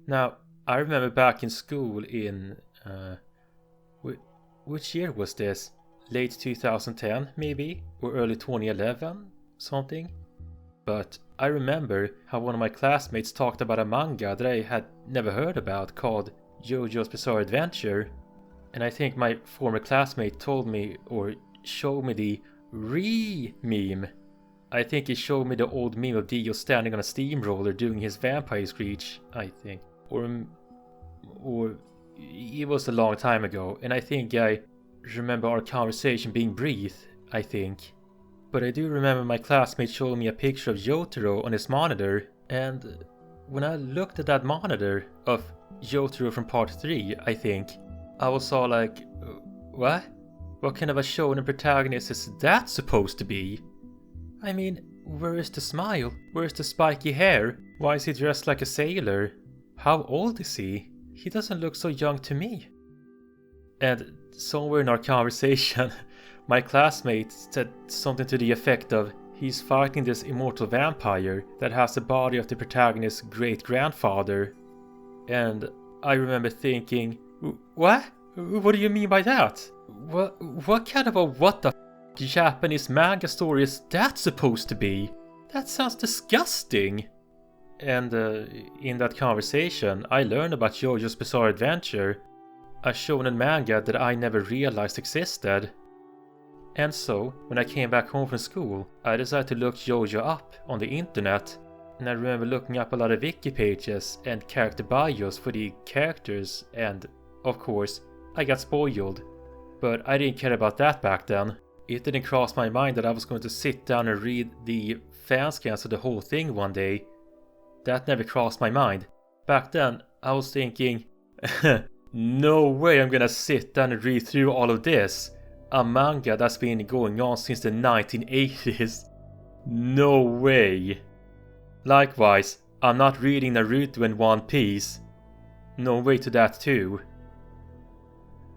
Now, I remember back in school in... which year was this? Late 2010 maybe? Or early 2011? Something? But I remember how one of my classmates talked about a manga that I had never heard about called JoJo's Bizarre Adventure. And I think my former classmate told me or showed me the meme. I think he showed me the old meme of Dio standing on a steamroller doing his vampire screech, I think. Or it was a long time ago, and I think I remember our conversation being brief, I think. But I do remember my classmate showing me a picture of Jotaro on his monitor, and when I looked at that monitor of Jotaro from part 3, I think, I was all like, what? What kind of a shonen protagonist is that supposed to be? I mean, where is the smile? Where is the spiky hair? Why is he dressed like a sailor? How old is he? He doesn't look so young to me. And somewhere in our conversation, my classmate said something to the effect of, he's fighting this immortal vampire that has the body of the protagonist's great-grandfather. And I remember thinking, what? What do you mean by that? What kind of a what the Japanese manga story is that supposed to be? That sounds disgusting. And in that conversation, I learned about JoJo's Bizarre Adventure, a shonen manga that I never realized existed. And so, when I came back home from school, I decided to look JoJo up on the internet. And I remember looking up a lot of wiki pages and character bios for the characters, and of course, I got spoiled. But I didn't care about that back then. It didn't cross my mind that I was going to sit down and read the fanscans of the whole thing one day. That never crossed my mind. Back then, I was thinking, no way I'm gonna sit down and read through all of this. A manga that's been going on since the 1980s. No way. Likewise, I'm not reading Naruto and One Piece. No way to that too.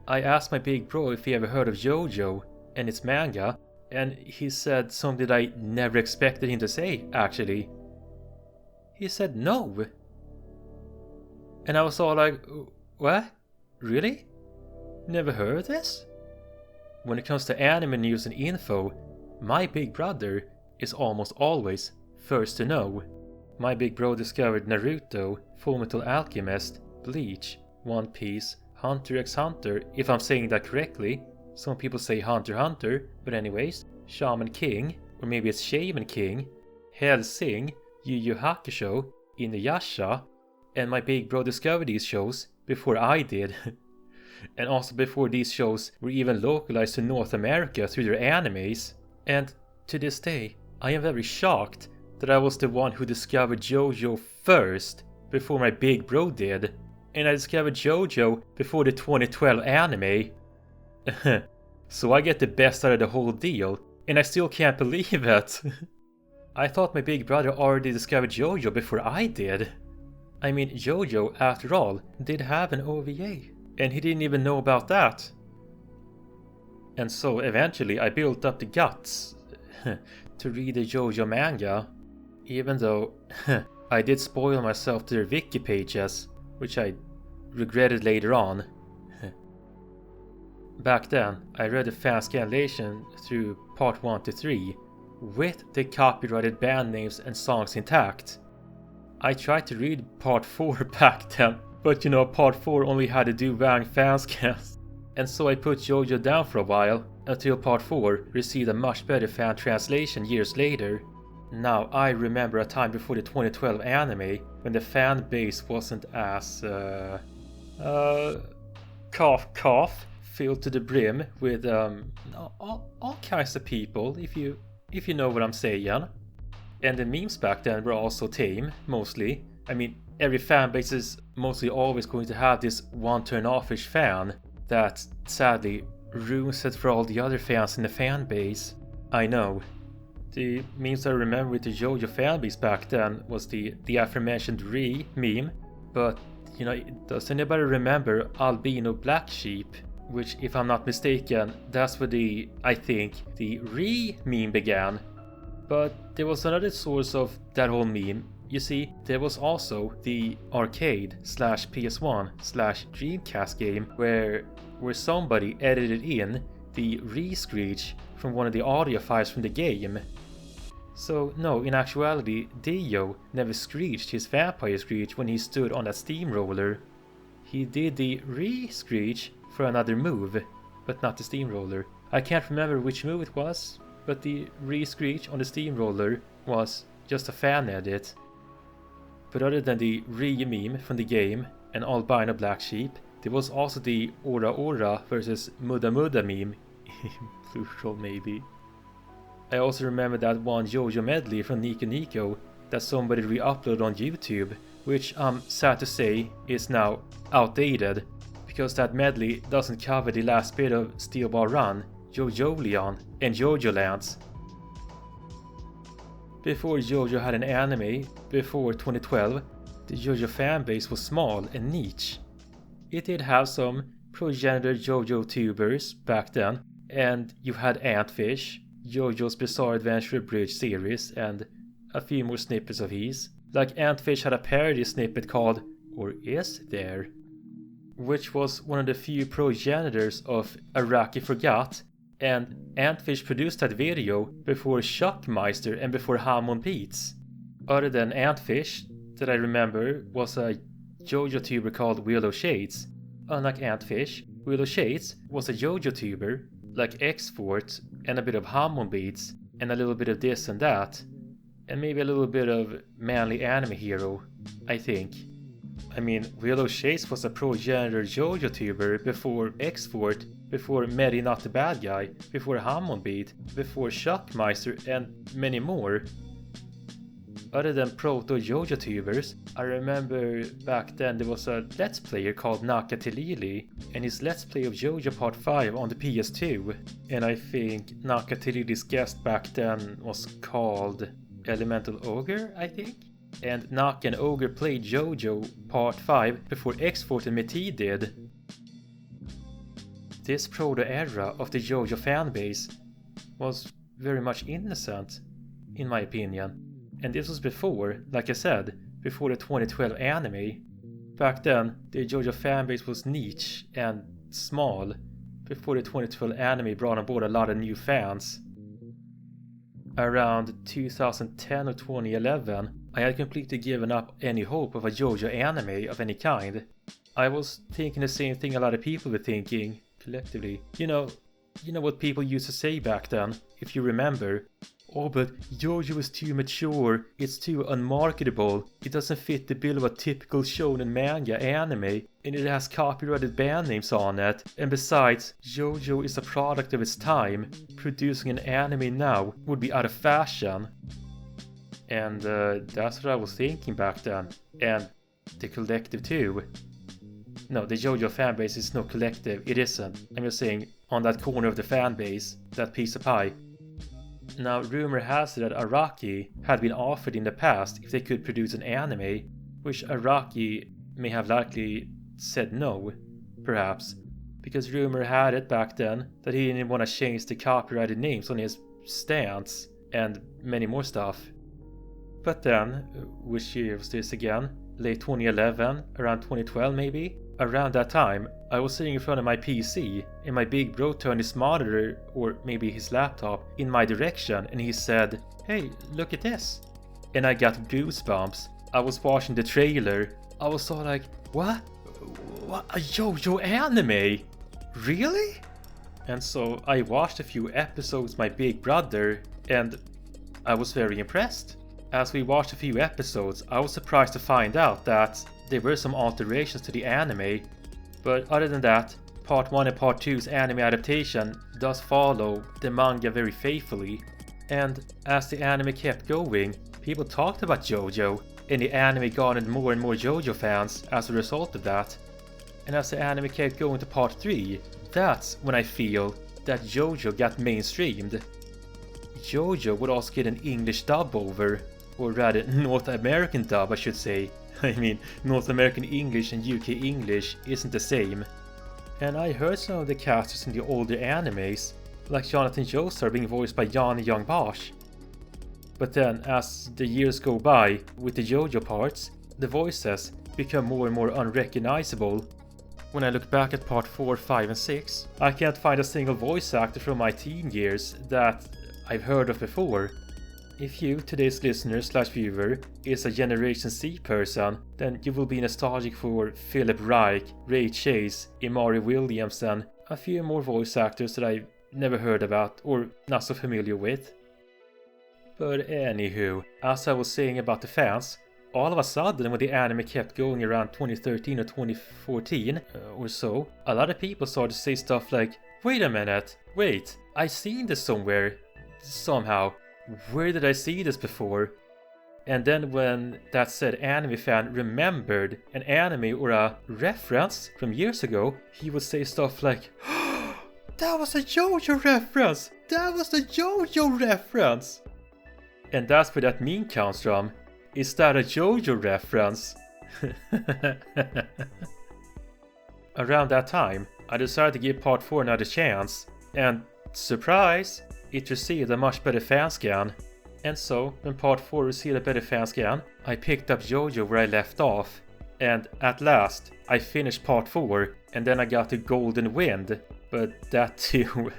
I asked my big bro if he ever heard of JoJo and its manga, and he said something that I never expected him to say, actually. He said no. And I was all like, what? Really? Never heard of this? When it comes to anime news and info, my big brother is almost always first to know. My big bro discovered Naruto, Fullmetal Alchemist, Bleach, One Piece, Hunter x Hunter, if I'm saying that correctly. Some people say Hunter x Hunter, but anyways, Shaman King, or maybe it's Shaman King, Hellsing, Yu Yu Hakusho, Inuyasha, and my big bro discovered these shows before I did. And also before these shows were even localized to North America through their animes. And to this day, I am very shocked that I was the one who discovered JoJo first, before my big bro did. And I discovered JoJo before the 2012 anime. So I get the best out of the whole deal, and I still can't believe it. I thought my big brother already discovered JoJo before I did. I mean, JoJo, after all, did have an OVA, and he didn't even know about that. And so eventually I built up the guts to read the JoJo manga, even though I did spoil myself to their wiki pages, which I regretted later on. Back then, I read the fan scanlation through part 1 to 3, with the copyrighted band names and songs intact. I tried to read part 4 back then, but you know, part 4 only had the Duvang fanscans. And so I put JoJo down for a while, until part 4 received a much better fan translation years later. Now, I remember a time before the 2012 anime, when the fan base wasn't as, cough cough, filled to the brim with, all kinds of people, if you know what I'm saying. And the memes back then were also tame, mostly. I mean, every fan base is mostly always going to have this one turn-offish fan that sadly ruins it for all the other fans in the fan base. I know. The memes I remember with the JoJo fanbase back then was the aforementioned meme, but you know, does anybody remember Albino Black Sheep? Which, if I'm not mistaken, that's where I think the meme began. But there was another source of that whole meme, You see, there was also the arcade/PS1/Dreamcast game where somebody edited in the re-screech from one of the audio files from the game. So no, in actuality, Dio never screeched his vampire screech when he stood on that steamroller. He did the re-screech for another move, but not the steamroller. I can't remember which move it was, but the re-screech on the steamroller was just a fan edit. But other than the re-meme from the game and albino black sheep, there was also the Ora Ora versus Muda Muda meme, plural maybe. I also remember that one JoJo medley from Nico Nico that somebody re-uploaded on YouTube, which I'm sad to say is now outdated, because that medley doesn't cover the last bit of Steel Ball Run, JoJo Leon, and JoJo Lands. Before JoJo had an anime, before 2012, the JoJo fanbase was small and niche. It did have some progenitor JoJo tubers back then, and you had Antfish, JoJo's Bizarre Adventure Bridge series, and a few more snippets of his. Like Antfish had a parody snippet called Or Is There?, which was one of the few progenitors of Araki Forgot, and Antfish produced that video before Shockmeister and before Hamon Beats. Other than Antfish, that I remember was a JoJo tuber called Willow Shades. Unlike Antfish, Willow Shades was a JoJo tuber, like X-Fort and a bit of Hamon Beats, and a little bit of this and that, and maybe a little bit of manly anime hero, I think. I mean, Willow Shades was a progenitor JoJo tuber before X-Fort, before Mary Not the Bad Guy, before Hamon Beat, before Shockmeister, and many more. Other than proto-JoJo tubers, I remember back then there was a Let's Player called Nakatilili, and his Let's Play of JoJo Part 5 on the PS2, and I think Nakatilili's guest back then was called Elemental Ogre, I think? And Nak and Ogre played JoJo Part 5 before X-Fort and Meti did. This proto-era of the JoJo fanbase was very much innocent, in my opinion. And this was before, like I said, before the 2012 anime. Back then, the JoJo fanbase was niche and small, before the 2012 anime brought on board a lot of new fans. Around 2010 or 2011, I had completely given up any hope of a JoJo anime of any kind. I was thinking the same thing a lot of people were thinking, collectively. You know what people used to say back then, if you remember. Oh, but JoJo is too mature, it's too unmarketable, it doesn't fit the bill of a typical shonen manga anime, and it has copyrighted band names on it, and besides, JoJo is a product of its time, producing an anime now would be out of fashion. And that's what I was thinking back then, and the collective too. No, the JoJo fanbase is no collective, it isn't. I'm just saying, on that corner of the fanbase, that piece of pie. Now, rumor has it that Araki had been offered in the past if they could produce an anime, which Araki may have likely said no, perhaps, because rumor had it back then that he didn't want to change the copyrighted names on his stance, and many more stuff. But then, which year was this again? Late 2011, around 2012 maybe? Around that time, I was sitting in front of my PC, and my big bro turned his monitor, or maybe his laptop, in my direction, and he said, "Hey, look at this." And I got goosebumps. I was watching the trailer. I was so like, what? What? A JoJo anime? Really? And so I watched a few episodes with my big brother, and I was very impressed. As we watched a few episodes, I was surprised to find out that there were some alterations to the anime, but other than that, Part 1 and Part 2's anime adaptation does follow the manga very faithfully. And as the anime kept going, people talked about JoJo, and the anime garnered more and more JoJo fans as a result of that. And as the anime kept going to Part 3, that's when I feel that JoJo got mainstreamed. JoJo would also get an English dub over, or rather North American dub I should say. I mean, North American English and UK English isn't the same. And I heard some of the casters in the older animes, like Jonathan Joestar being voiced by Johnny Young Bosch. But then, as the years go by with the JoJo parts, the voices become more and more unrecognizable. When I look back at part 4, 5 and 6, I can't find a single voice actor from my teen years that I've heard of before. If you, today's listener/viewer, is a Generation Z person, then you will be nostalgic for Philip Reich, Ray Chase, Imari Williams and a few more voice actors that I've never heard about or not so familiar with. But anywho, as I was saying about the fans, all of a sudden when the anime kept going around 2013 or 2014 or so, a lot of people started to say stuff like, wait a minute, wait, I've seen this somewhere, somehow, where did I see this before? And then when that said anime fan remembered an anime or a reference from years ago, he would say stuff like, that was a JoJo reference! That was the JoJo reference! And that's where that meme comes from. Is that a JoJo reference? Around that time, I decided to give part 4 another chance, and surprise! It received a much better fanscan. And so, when part 4 received a better fanscan, I picked up JoJo where I left off. And at last, I finished part 4, and then I got to Golden Wind. But that too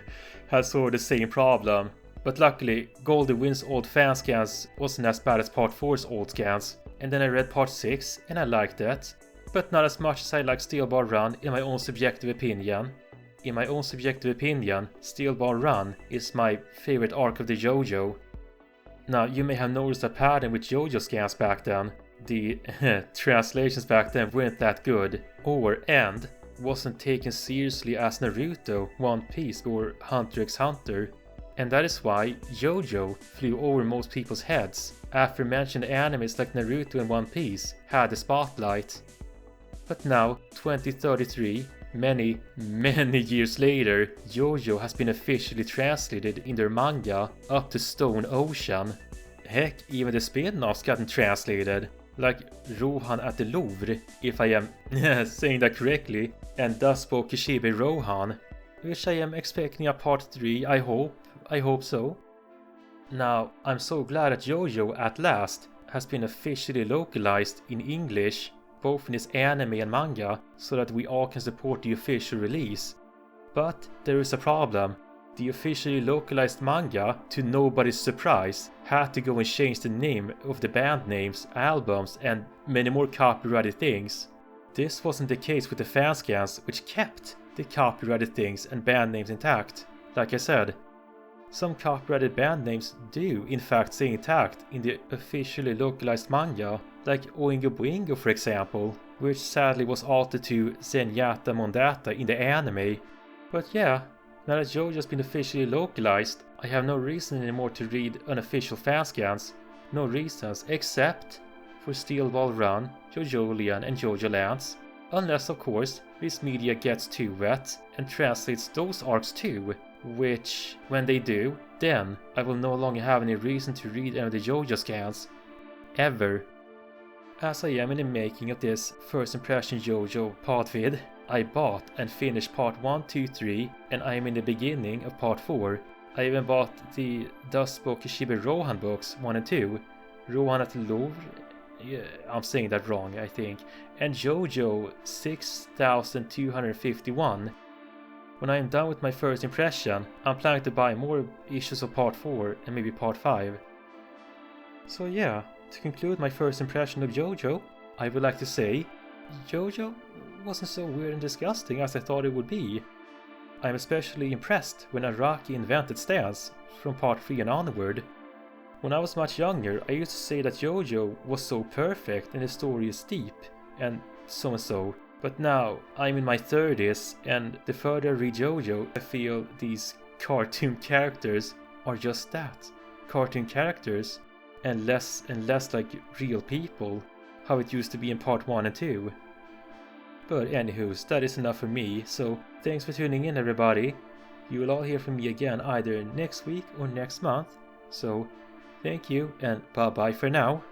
has sort of the same problem. But luckily, Golden Wind's old fanscans wasn't as bad as part 4's old scans. And then I read part 6, and I liked it. But not as much as I like Steel Ball Run in my own subjective opinion. In my own subjective opinion, Steel Ball Run is my favorite arc of the JoJo. Now, you may have noticed a pattern with JoJo scans back then. The translations back then weren't that good, and wasn't taken seriously as Naruto, One Piece or Hunter x Hunter. And that is why JoJo flew over most people's heads after mentioned animes like Naruto and One Piece had the spotlight. But now, 2033, many years later, JoJo has been officially translated in their manga up to Stone Ocean. Heck, even the spin-offs gotten translated, like Rohan at the Louvre, if I am saying that correctly, and Daspo Kishibe Rohan, which I am expecting a part 3, I hope so. Now, I'm so glad that JoJo at last has been officially localized in English, both in its anime and manga, so that we all can support the official release. But there is a problem. The officially localized manga, to nobody's surprise, had to go and change the name of the band names, albums, and many more copyrighted things. This wasn't the case with the fanscans, which kept the copyrighted things and band names intact. Like I said, some copyrighted band names do in fact stay intact in the officially localized manga, like Oingo Boingo for example, which sadly was altered to Zenyatta Mondata in the anime. But yeah, now that JoJo's been officially localized, I have no reason anymore to read unofficial fanscans. No reasons except for Steel Ball Run, JoJolion and JoJo Lands. Unless of course this media gets too wet and translates those arcs too. Which, when they do, then I will no longer have any reason to read any of the JoJo scans. Ever. As I am in the making of this first impression JoJo PodVid, I bought and finished part 1, 2, 3, and I am in the beginning of part 4. I even bought the Daspo Kishibe Rohan books 1 and 2, Rohan at the Louvre, yeah, I'm saying that wrong I think, and JoJo 6251. When I am done with my first impression, I'm planning to buy more issues of part 4 and maybe part 5. So yeah, to conclude my first impression of JoJo, I would like to say, JoJo wasn't so weird and disgusting as I thought it would be. I am especially impressed when Araki invented stance from part 3 and onward. When I was much younger, I used to say that JoJo was so perfect and the story is deep, and so. But now, I'm in my 30s, and the further I read JoJo, I feel these cartoon characters are just that. Cartoon characters, and less like real people, how it used to be in part 1 and 2. But anywho, that is enough for me, so thanks for tuning in everybody. You will all hear from me again either next week or next month, so thank you and bye bye for now.